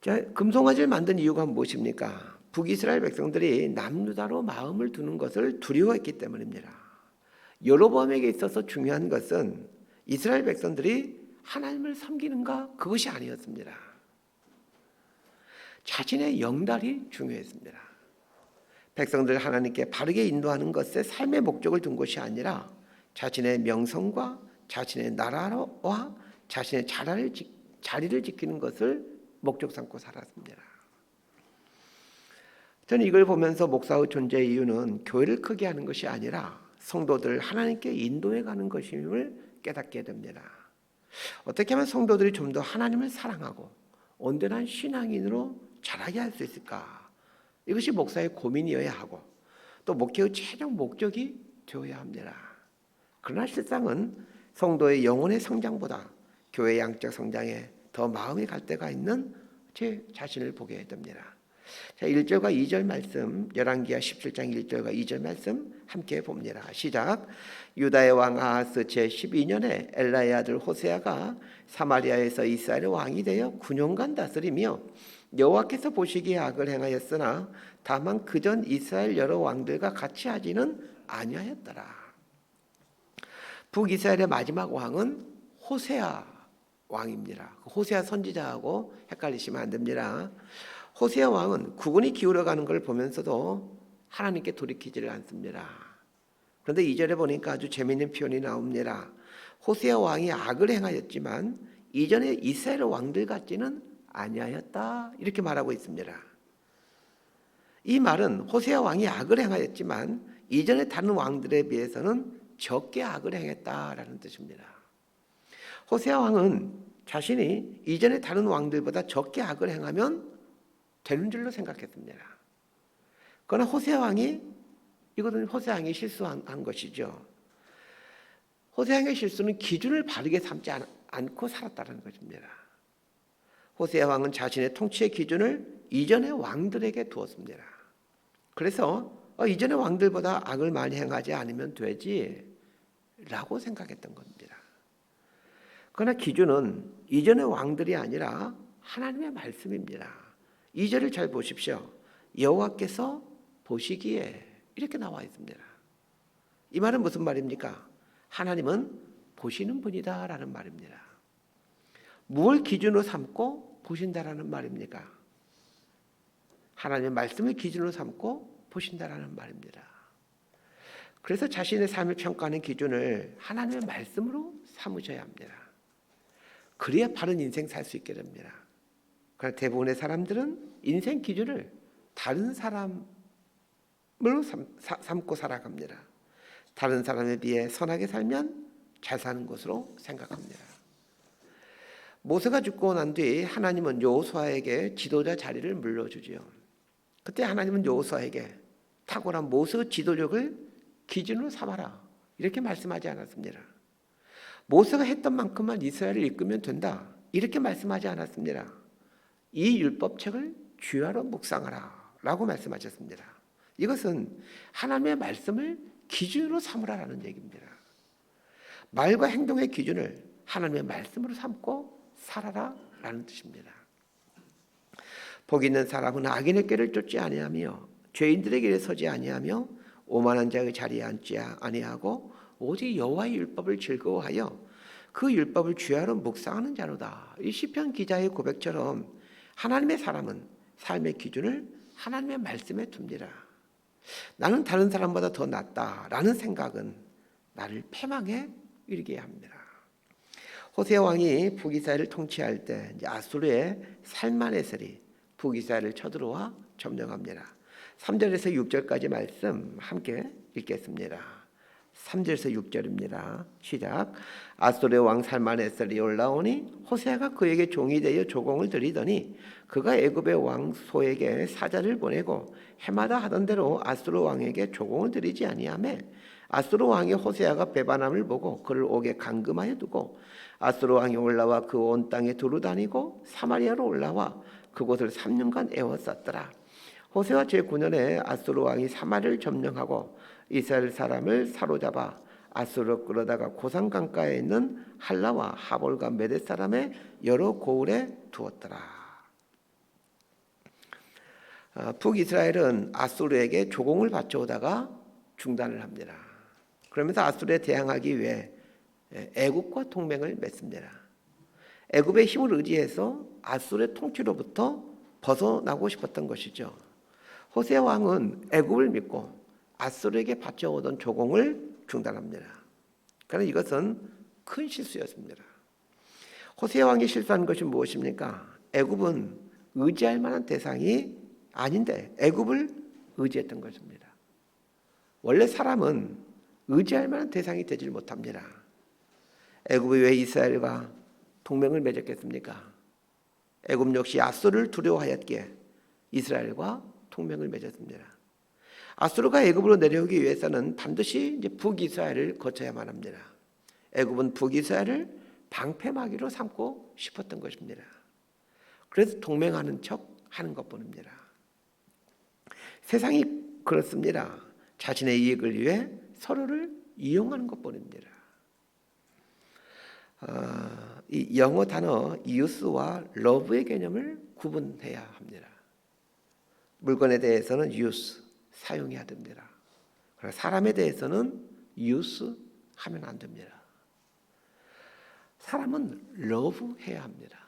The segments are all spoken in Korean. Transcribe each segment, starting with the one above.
자, 금송아지를 만든 이유가 무엇입니까? 북이스라엘 백성들이 남유다로 마음을 두는 것을 두려워했기 때문입니다. 여로보암에게 있어서 중요한 것은 이스라엘 백성들이 하나님을 섬기는가? 그것이 아니었습니다. 자신의 영달이 중요했습니다. 백성들 하나님께 바르게 인도하는 것에 삶의 목적을 둔 것이 아니라 자신의 명성과 자신의 나라와 자신의 자리를 지키는 것을 목적 삼고 살았습니다. 저는 이걸 보면서 목사의 존재의 이유는 교회를 크게 하는 것이 아니라 성도들을 하나님께 인도해 가는 것임을 깨닫게 됩니다. 어떻게 하면 성도들이 좀 더 하나님을 사랑하고 온전한 신앙인으로 자라게 할 수 있을까? 이것이 목사의 고민이어야 하고 또 목회의 최종 목적이 되어야 합니다. 그러나 실상은 성도의 영혼의 성장보다 교회의 양적 성장에 더 마음이 갈 때가 있는 제 자신을 보게 됩니다. 자, 1절과 2절 말씀, 열왕기하 17장 1절과 2절 말씀 함께 봅니다. 시작. 유다의 왕 아하스 제12년에 엘라의 아들 호세아가 사마리아에서 이스라엘의 왕이 되어 9년간 다스리며 여호와께서 보시기에 악을 행하였으나 다만 그전 이스라엘 여러 왕들과 같이 하지는 아니하였더라. 북이스라엘의 마지막 왕은 호세아 왕입니다. 호세아 선지자하고 헷갈리시면 안 됩니다. 호세아 왕은 국군이 기울어가는 걸 보면서도 하나님께 돌이키지를 않습니다. 그런데 2절에 보니까 아주 재미있는 표현이 나옵니다. 호세아 왕이 악을 행하였지만 이전에 이스라엘 왕들 같지는 아니하였다, 이렇게 말하고 있습니다. 이 말은 호세아 왕이 악을 행하였지만 이전에 다른 왕들에 비해서는 적게 악을 행했다라는 뜻입니다. 호세아 왕은 자신이 이전에 다른 왕들보다 적게 악을 행하면 되는 줄로 생각했습니다. 그러나 호세아 왕이, 이것은 호세아 왕이 실수한 것이죠. 호세아 왕의 실수는 기준을 바르게 삼지 않고 살았다는 것입니다. 호세아 왕은 자신의 통치의 기준을 이전의 왕들에게 두었습니다. 그래서 이전의 왕들보다 악을 많이 행하지 않으면 되지 라고 생각했던 겁니다. 그러나 기준은 이전의 왕들이 아니라 하나님의 말씀입니다. 2절을 잘 보십시오. 여호와께서 보시기에, 이렇게 나와 있습니다. 이 말은 무슨 말입니까? 하나님은 보시는 분이다 라는 말입니다. 무엇을 기준으로 삼고 보신다라는 말입니까? 하나님의 말씀을 기준으로 삼고 보신다라는 말입니다. 그래서 자신의 삶을 평가하는 기준을 하나님의 말씀으로 삼으셔야 합니다. 그래야 바른 인생 살 수 있게 됩니다. 그러나 대부분의 사람들은 인생 기준을 다른 사람으로 삼고 살아갑니다. 다른 사람에 비해 선하게 살면 잘 사는 것으로 생각합니다. 모세가 죽고 난 뒤 하나님은 여호수아에게 지도자 자리를 물려주지요. 그때 하나님은 여호수아에게 탁월한 모세의 지도력을 기준으로 삼아라, 이렇게 말씀하지 않았습니다. 모세가 했던 만큼만 이스라엘을 이끌면 된다, 이렇게 말씀하지 않았습니다. 이 율법책을 주야로 묵상하라 라고 말씀하셨습니다. 이것은 하나님의 말씀을 기준으로 삼으라라는 얘기입니다. 말과 행동의 기준을 하나님의 말씀으로 삼고 살아라 라는 뜻입니다. 복 있는 사람은 악인의 길을 쫓지 아니하며 죄인들의 길에 서지 아니하며 오만한 자의 자리에 앉지 아니하고 오직 여호와의 율법을 즐거워하여 그 율법을 주야로 묵상하는 자로다. 이 시편 기자의 고백처럼 하나님의 사람은 삶의 기준을 하나님의 말씀에 둡니다. 나는 다른 사람보다 더 낫다라는 생각은 나를 패망에 이르게 합니다. 호세아 왕이 북이스라엘을 통치할 때 아수르의 살만에셀이 북이스라엘을 쳐들어와 점령합니다. 3절에서 6절까지 말씀 함께 읽겠습니다. 3절에서 6절입니다. 시작. 아수르의 왕 살만에셀이 올라오니 호세아가 그에게 종이 되어 조공을 드리더니 그가 애굽의 왕 소에게 사자를 보내고 해마다 하던 대로 아수르 왕에게 조공을 드리지 아니하며 아수르 왕이 호세아가 배반함을 보고 그를 옥에 감금하여 두고 아수르 왕이 올라와 그 온 땅에 두루 다니고 사마리아로 올라와 그곳을 3년간 애워쌌더라. 호세아 제9년에 아수르 왕이 사마리아를 점령하고 이스라엘 사람을 사로잡아 아수르로 끌어다가 고산 강가에 있는 할라와 하볼과 메댓 사람의 여러 고을에 두었더라. 북이스라엘은 아수르에게 조공을 바쳐오다가 중단을 합니다. 그러면서 아수르에 대항하기 위해 애굽과 동맹을 맺습니다. 애굽의 힘을 의지해서 아수르의 통치로부터 벗어나고 싶었던 것이죠. 호세아 왕은 애굽을 믿고 아수르에게 바쳐오던 조공을 중단합니다. 그러나 이것은 큰 실수였습니다. 호세아 왕이 실수한 것이 무엇입니까? 애굽은 의지할 만한 대상이 아닌데 애굽을 의지했던 것입니다. 원래 사람은 의지할 만한 대상이 되질 못합니다. 애굽이 왜 이스라엘과 동맹을 맺었겠습니까? 애굽 역시 아수르를 두려워하였기에 이스라엘과 동맹을 맺었습니다. 아수르가 애굽으로 내려오기 위해서는 반드시 이제 북이스라엘을 거쳐야만 합니다. 애굽은 북이스라엘을 방패막이로 삼고 싶었던 것입니다. 그래서 동맹하는 척 하는 것뿐입니다. 세상이 그렇습니다. 자신의 이익을 위해 서로를 이용하는 것뿐입니다. 이 영어 단어 use와 love의 개념을 구분해야 합니다. 물건에 대해서는 use, 사용해야 됩니다. 그러나 사람에 대해서는 use 하면 안 됩니다. 사람은 love 해야 합니다.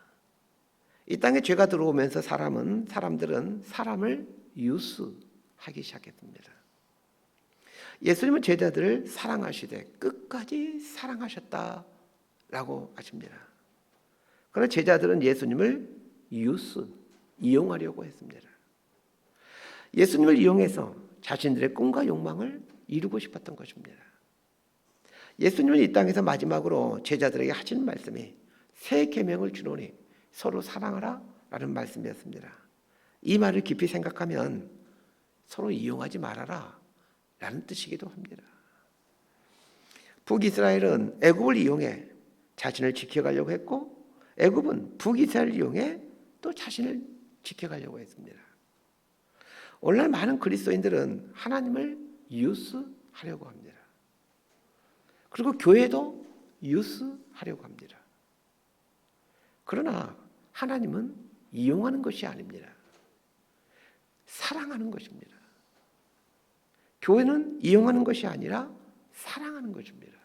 이 땅에 죄가 들어오면서 사람들은 사람을 use 하기 시작했습니다. 예수님은 제자들을 사랑하시되 끝까지 사랑하셨다라고 하십니다. 그러나 제자들은 예수님을 use, 이용하려고 했습니다. 예수님을 이용해서 자신들의 꿈과 욕망을 이루고 싶었던 것입니다. 예수님은 이 땅에서 마지막으로 제자들에게 하시는 말씀이 새 계명을 주노니 서로 사랑하라 라는 말씀이었습니다. 이 말을 깊이 생각하면 서로 이용하지 말아라 라는 뜻이기도 합니다. 북이스라엘은 애굽을 이용해 자신을 지켜가려고 했고 애굽은 북이스라엘을 이용해 또 자신을 지켜가려고 했습니다. 오늘날 많은 그리스도인들은 하나님을 유스하려고 합니다. 그리고 교회도 유스하려고 합니다. 그러나 하나님은 이용하는 것이 아닙니다. 사랑하는 것입니다. 교회는 이용하는 것이 아니라 사랑하는 것입니다.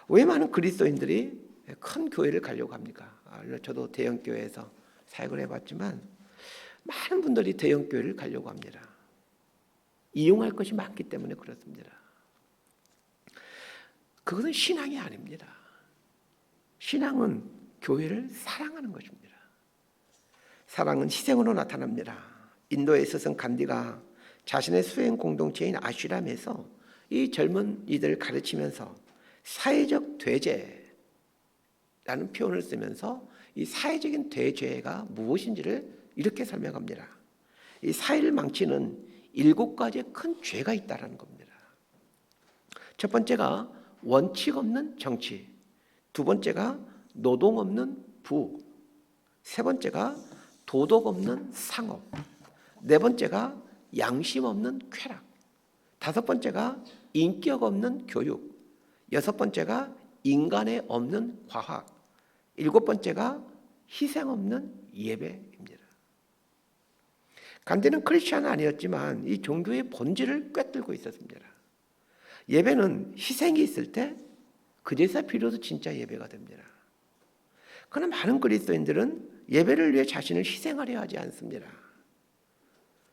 왜 많은 그리스도인들이 큰 교회를 가려고 합니까? 저도 대형 교회에서 사역을 해봤지만 많은 분들이 대형 교회를 가려고 합니다. 이용할 것이 많기 때문에 그렇습니다. 그것은 신앙이 아닙니다. 신앙은 교회를 사랑하는 것입니다. 사랑은 희생으로 나타납니다. 인도에 있어서는 간디가 자신의 수행 공동체인 아슈람에서 이 젊은 이들을 가르치면서 사회적 대죄라는 표현을 쓰면서 이 사회적인 대죄가 무엇인지를 이렇게 설명합니다. 이 사회를 망치는 7가지의 큰 죄가 있다는 겁니다. 첫 번째가 원칙 없는 정치, 두 번째가 노동 없는 부, 세 번째가 도덕 없는 상업, 네 번째가 양심 없는 쾌락, 다섯 번째가 인격 없는 교육, 여섯 번째가 인간에 없는 과학, 일곱 번째가 희생 없는 예배입니다. 간디는 크리스찬은 아니었지만 이 종교의 본질을 꿰뚫고 있었습니다. 예배는 희생이 있을 때 그제서 비로소 진짜 예배가 됩니다. 그러나 많은 그리스도인들은 예배를 위해 자신을 희생하려 하지 않습니다.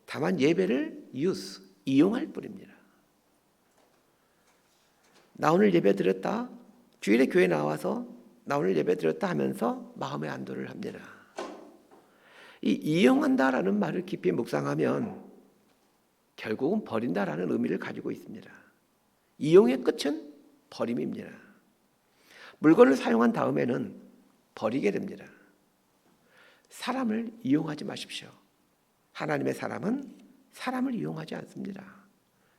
다만 예배를 이용할 뿐입니다. 나 오늘 예배 드렸다, 주일에 교회 나와서 나 오늘 예배 드렸다 하면서 마음의 안도를 합니다. 이 이용한다라는 말을 깊이 묵상하면 결국은 버린다라는 의미를 가지고 있습니다. 이용의 끝은 버림입니다. 물건을 사용한 다음에는 버리게 됩니다. 사람을 이용하지 마십시오. 하나님의 사람은 사람을 이용하지 않습니다.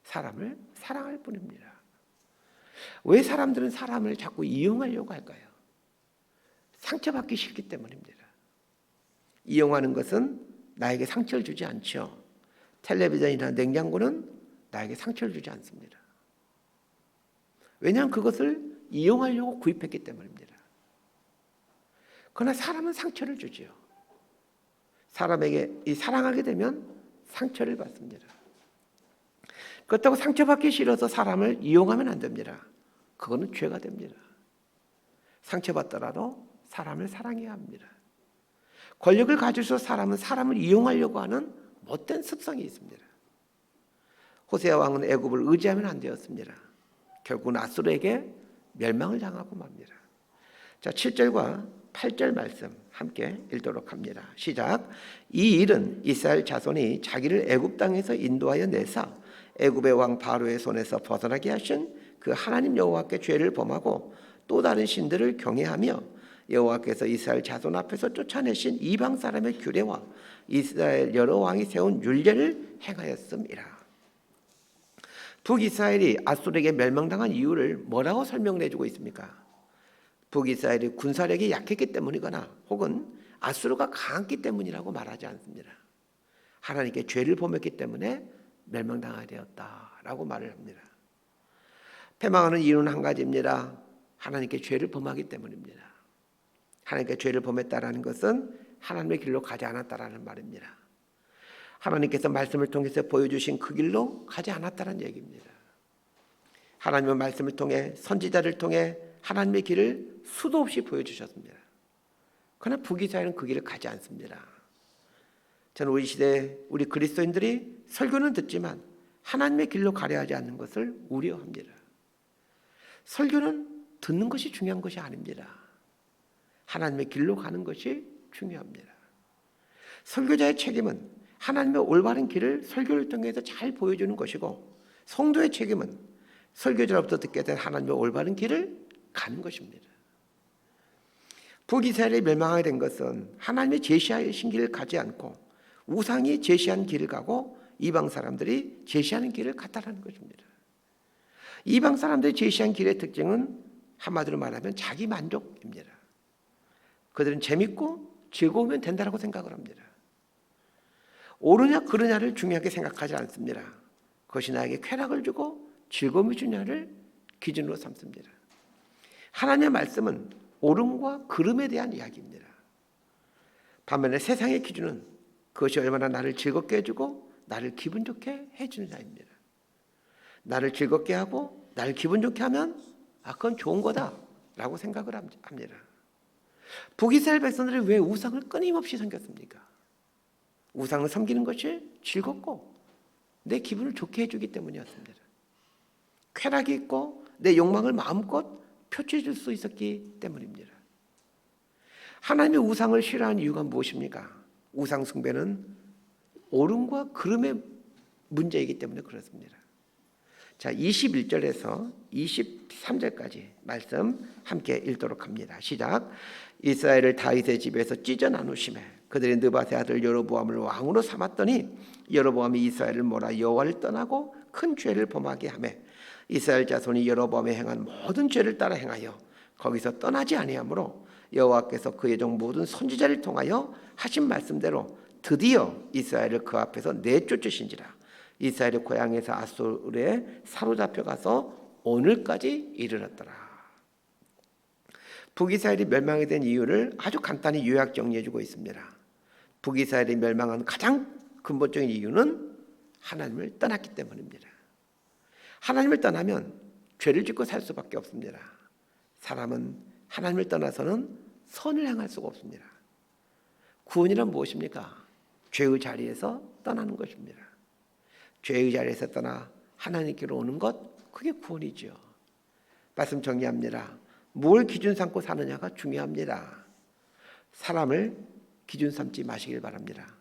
사람을 사랑할 뿐입니다. 왜 사람들은 사람을 자꾸 이용하려고 할까요? 상처받기 싫기 때문입니다. 이용하는 것은 나에게 상처를 주지 않죠. 텔레비전이나 냉장고는 나에게 상처를 주지 않습니다. 왜냐하면 그것을 이용하려고 구입했기 때문입니다. 그러나 사람은 상처를 주지요. 사람에게 이 사랑하게 되면 상처를 받습니다. 그렇다고 상처받기 싫어서 사람을 이용하면 안 됩니다. 그거는 죄가 됩니다. 상처받더라도 사람을 사랑해야 합니다. 권력을 가질수록 사람은 사람을 이용하려고 하는 못된 습성이 있습니다. 호세아 왕은 애굽을 의지하면 안 되었습니다. 결국은 아수르에게 멸망을 당하고 맙니다. 자, 7절과 8절 말씀 함께 읽도록 합니다. 시작. 이 일은 이스라엘 자손이 자기를 애굽 땅에서 인도하여 내사 애굽의 왕 바로의 손에서 벗어나게 하신 그 하나님 여호와께 죄를 범하고 또 다른 신들을 경외하며 여호와께서 이스라엘 자손 앞에서 쫓아내신 이방 사람의 규례와 이스라엘 여러 왕이 세운 율례를 행하였음이라. 북이스라엘이 아수르에게 멸망당한 이유를 뭐라고 설명을 해주고 있습니까? 북이스라엘이 군사력이 약했기 때문이거나 혹은 아수르가 강했기 때문이라고 말하지 않습니다. 하나님께 죄를 범했기 때문에 멸망당하게 되었다라고 말을 합니다. 패망하는 이유는 한 가지입니다. 하나님께 죄를 범하기 때문입니다. 하나님께 죄를 범했다라는 것은 하나님의 길로 가지 않았다라는 말입니다. 하나님께서 말씀을 통해서 보여주신 그 길로 가지 않았다는 얘기입니다. 하나님의 말씀을 통해 선지자를 통해 하나님의 길을 수도 없이 보여주셨습니다. 그러나 북이스라엘은 그 길을 가지 않습니다. 저는 우리 시대 우리 그리스도인들이 설교는 듣지만 하나님의 길로 가려 하지 않는 것을 우려합니다. 설교는 듣는 것이 중요한 것이 아닙니다. 하나님의 길로 가는 것이 중요합니다. 설교자의 책임은 하나님의 올바른 길을 설교를 통해서 잘 보여주는 것이고, 성도의 책임은 설교자로부터 듣게 된 하나님의 올바른 길을 가는 것입니다. 북이스라엘이 멸망하게 된 것은 하나님의 제시하신 길을 가지 않고 우상이 제시한 길을 가고 이방 사람들이 제시하는 길을 갔다라는 것입니다. 이방 사람들이 제시한 길의 특징은 한마디로 말하면 자기 만족입니다. 그들은 재밌고 즐거우면 된다고 생각을 합니다. 옳으냐 그르냐를 중요하게 생각하지 않습니다. 그것이 나에게 쾌락을 주고 즐거움을 주냐를 기준으로 삼습니다. 하나님의 말씀은 옳음과 그름에 대한 이야기입니다. 반면에 세상의 기준은 그것이 얼마나 나를 즐겁게 해주고 나를 기분 좋게 해주느냐입니다. 나를 즐겁게 하고 나를 기분 좋게 하면 그건 좋은 거다라고 생각을 합니다. 북이스라엘 백성들이 왜 우상을 끊임없이 섬겼습니까? 우상을 섬기는 것이 즐겁고 내 기분을 좋게 해주기 때문이었습니다. 쾌락이 있고 내 욕망을 마음껏 표출해 줄 수 있었기 때문입니다. 하나님의 우상을 싫어하는 이유가 무엇입니까? 우상 숭배는 옳음과 그름의 문제이기 때문에 그렇습니다. 자, 21절에서 23절까지 말씀 함께 읽도록 합니다. 시작. 이스라엘을 다윗의 집에서 찢어 나누심에 그들이 느밧의 아들 여로보암을 왕으로 삼았더니 여로보암이 이스라엘을 몰아 여호와를 떠나고 큰 죄를 범하게 하매 이스라엘 자손이 여로보암이 행한 모든 죄를 따라 행하여 거기서 떠나지 아니하므로 여호와께서 그의 종 모든 선지자를 통하여 하신 말씀대로 드디어 이스라엘을 그 앞에서 내쫓으신지라. 이스라엘의 고향에서 아수르에 사로잡혀가서 오늘까지 이르렀더라. 북이스라엘이 멸망이 된 이유를 아주 간단히 요약 정리해주고 있습니다. 북이스라엘이 멸망한 가장 근본적인 이유는 하나님을 떠났기 때문입니다. 하나님을 떠나면 죄를 짓고 살 수밖에 없습니다. 사람은 하나님을 떠나서는 선을 행할 수가 없습니다. 구원이란 무엇입니까? 죄의 자리에서 떠나는 것입니다. 죄의 자리에서 떠나 하나님께로 오는 것, 그게 구원이죠. 말씀 정리합니다. 뭘 기준 삼고 사느냐가 중요합니다. 사람을 기준 삼지 마시길 바랍니다.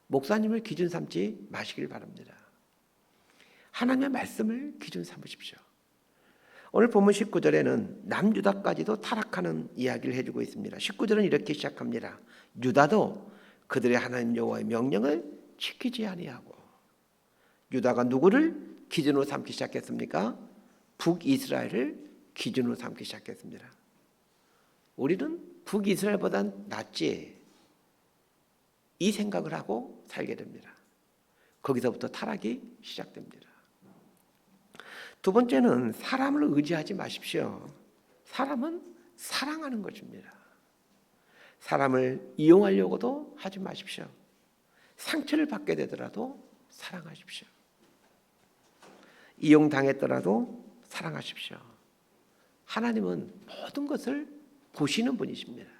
목사님을 기준 삼지 마시길 바랍니다. 하나님의 말씀을 기준 삼으십시오. 오늘 본문 19절에는 남유다까지도 타락하는 이야기를 해주고 있습니다. 19절은 이렇게 시작합니다. 유다도 그들의 하나님 여호와의 명령을 지키지 아니하고. 유다가 누구를 기준으로 삼기 시작했습니까? 북이스라엘을 기준으로 삼기 시작했습니다. 우리는 북이스라엘보단 낫지, 이 생각을 하고 살게 됩니다. 거기서부터 타락이 시작됩니다. 두 번째는 사람을 의지하지 마십시오. 사람은 사랑하는 것입니다. 사람을 이용하려고도 하지 마십시오. 상처를 받게 되더라도 사랑하십시오. 이용당했더라도 사랑하십시오. 하나님은 모든 것을 보시는 분이십니다.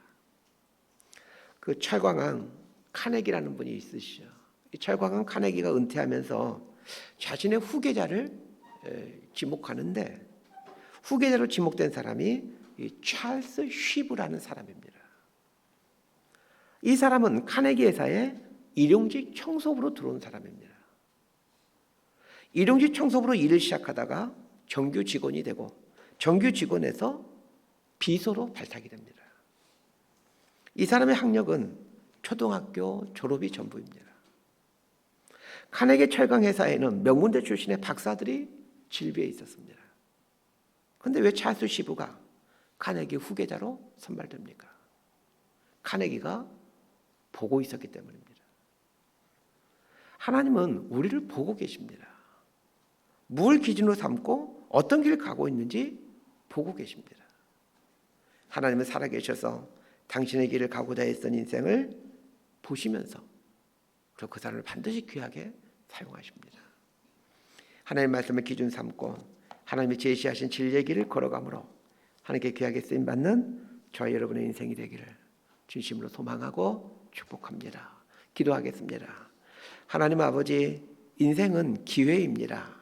그 철광왕 카네기라는 분이 있으시죠. 이 철광왕 카네기가 은퇴하면서 자신의 후계자를 지목하는데 후계자로 지목된 사람이 이 찰스 쉬브라는 사람입니다. 이 사람은 카네기 회사에 일용직 청소부로 들어온 사람입니다. 일용직 청소부로 일을 시작하다가 정규 직원이 되고 정규 직원에서 비서로 발탁이 됩니다. 이 사람의 학력은 초등학교 졸업이 전부입니다. 카네기 철강 회사에는 명문대 출신의 박사들이 질비해 있었습니다. 그런데 왜 찰스 쉬브가 카네기 후계자로 선발됩니까? 카네기가 보고 있었기 때문입니다. 하나님은 우리를 보고 계십니다. 뭘 기준으로 삼고 어떤 길을 가고 있는지 보고 계십니다. 하나님은 살아계셔서 당신의 길을 가고자 했던 인생을 보시면서 그리고 그 사람을 반드시 귀하게 사용하십니다. 하나님의 말씀을 기준 삼고 하나님이 제시하신 진리의 길을 걸어가므로 하나님께 귀하게 쓰임받는 저와 여러분의 인생이 되기를 진심으로 소망하고 축복합니다. 기도하겠습니다. 하나님 아버지, 인생은 기회입니다.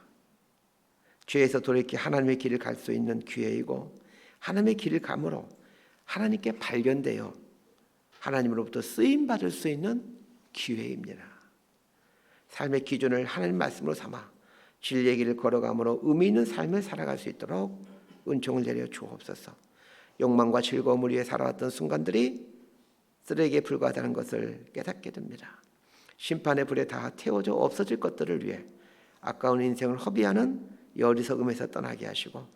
죄에서 돌이켜 하나님의 길을 갈 수 있는 기회이고 하나님의 길을 감으로 하나님께 발견되어 하나님으로부터 쓰임받을 수 있는 기회입니다. 삶의 기준을 하나님 말씀으로 삼아 진리의 길을 걸어감으로 의미 있는 삶을 살아갈 수 있도록 은총을 내려 주옵소서. 욕망과 즐거움을 위해 살아왔던 순간들이 쓰레기에 불과하다는 것을 깨닫게 됩니다. 심판의 불에 다 태워져 없어질 것들을 위해 아까운 인생을 허비하는 어리석음에서 떠나게 하시고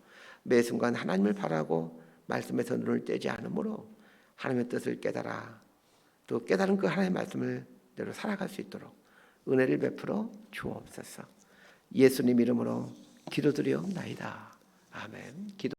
매 순간 하나님을 바라고 말씀에서 눈을 떼지 않으므로 하나님의 뜻을 깨달아 또 깨달은 그 하나님의 말씀을 대로 살아갈 수 있도록 은혜를 베풀어 주옵소서. 예수님 이름으로 기도드리옵나이다. 아멘. 기도